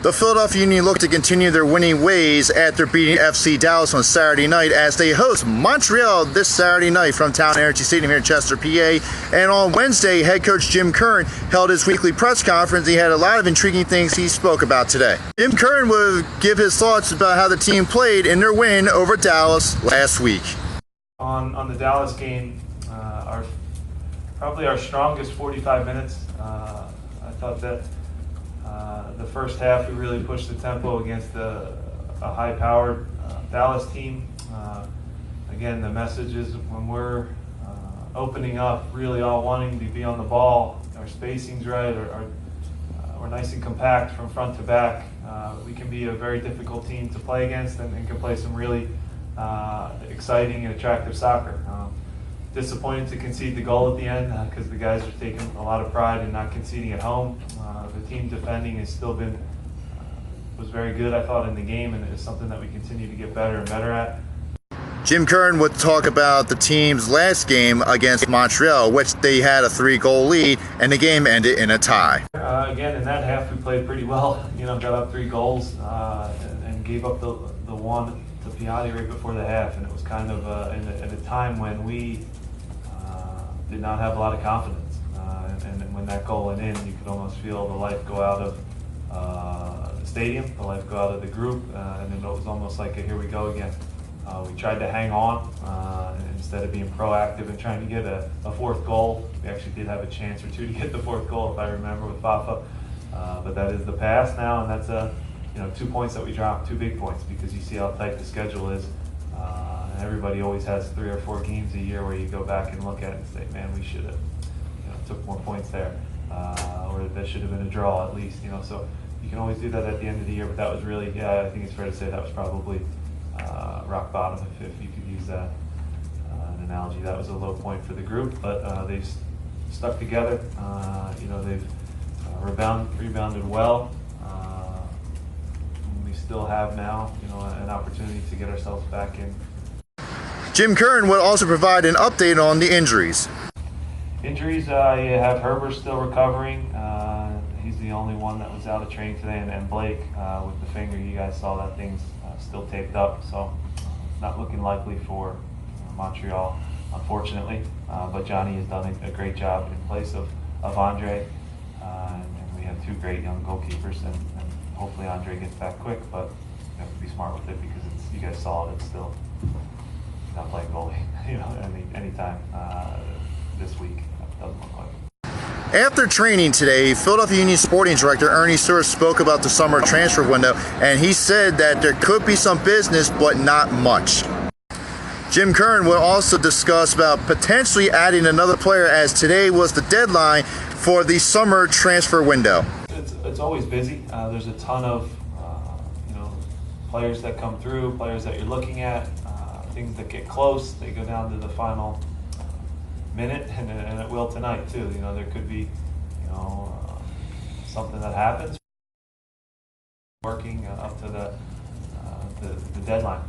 The Philadelphia Union look to continue their winning ways after beating FC Dallas on Saturday night as they host Montreal this Saturday night from Town Energy Stadium here in Chester, PA. And on Wednesday, head coach Jim Curtin held his weekly press conference. He had a lot of intriguing things he spoke about today. Jim Curtin will give his thoughts about how the team played in their win over Dallas last week. On the Dallas game, probably our strongest 45 minutes. I thought that the first half we really pushed the tempo against a high-powered Dallas team. Again, the message is when we're opening up, really all wanting to be on the ball, our spacing's right, we're nice and compact from front to back. We can be a very difficult team to play against and can play some really exciting and attractive soccer. Disappointed to concede the goal at the end because the guys are taking a lot of pride in not conceding at home. The team defending has still been was very good, I thought, in the game, and it's something that we continue to get better and better at. Jim Curtin would talk about the team's last game against Montreal, which they had a 3-goal lead, and the game ended in a tie. Again, in that half, we played pretty well. Got up 3 goals and gave up the one to Piatti right before the half, and it was kind of at a time when we did not have a lot of confidence. And when that goal went in, you could almost feel the life go out of the stadium, the life go out of the group, and it was almost like a here we go again. We tried to hang on instead of being proactive and trying to get a 4th goal. We actually did have a chance or 2 to get the 4th goal, if I remember, with Fafa. But that is the past now, and that's 2 points that we dropped, 2 big points, because you see how tight the schedule is. And everybody always has 3 or 4 games a year where you go back and look at it and say, man, we should have took more points there, or that should have been a draw at least. So you can always do that at the end of the year, but that was really, I think it's fair to say that was probably rock bottom, if you could use that an analogy. That was a low point for the group, but they've stuck together. They've rebounded well. We still have now, an opportunity to get ourselves back in. Jim Curtin will also provide an update on the injuries. Injuries, you have Herbert still recovering. He's the only one that was out of training today, and Blake with the finger. You guys saw that thing's still taped up, so not looking likely for Montreal, unfortunately. But Johnny has done a great job in place of Andre, and we have 2 great young goalkeepers, and hopefully Andre gets back quick, but you have to be smart with it because you guys saw it, it's still not playing goalie, anytime this week. That doesn't look like it. After training today, Philadelphia Union Sporting Director Ernie Stewart spoke about the summer transfer window, and he said that there could be some business, but not much. Jim Curtin will also discuss about potentially adding another player, as today was the deadline for the summer transfer window. It's always busy. There's a ton of players that come through, players that you're looking at, things that get close. They go down to the final minute, and it will tonight too. There could be something that happens working up to the deadline.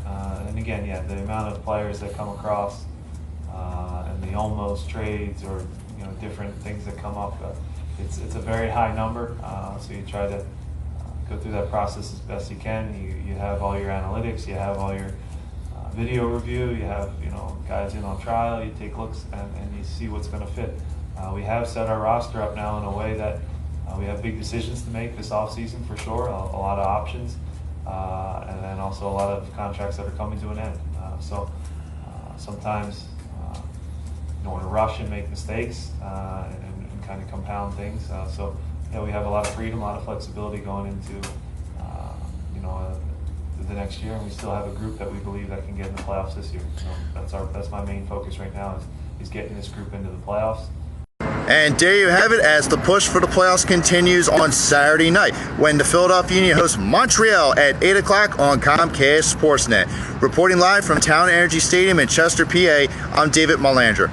And again, the amount of players that come across and the almost trades or different things that come up, it's a very high number. So you try to go through that process as best you can. You have all your analytics, you have all your video review, you have guys in on trial, you take looks and you see what's going to fit. We have set our roster up now in a way that we have big decisions to make this offseason for sure, a lot of options, and then also a lot of contracts that are coming to an end. So sometimes you don't want to rush and make mistakes and kind of compound things. So we have a lot of freedom, a lot of flexibility going into the next year, and we still have a group that we believe that can get in the playoffs this year. So that's my main focus right now is getting this group into the playoffs. And there you have it, as the push for the playoffs continues on Saturday night when the Philadelphia Union hosts Montreal at 8 o'clock on Comcast Sportsnet. Reporting live from Town Energy Stadium in Chester, PA, I'm David Melander.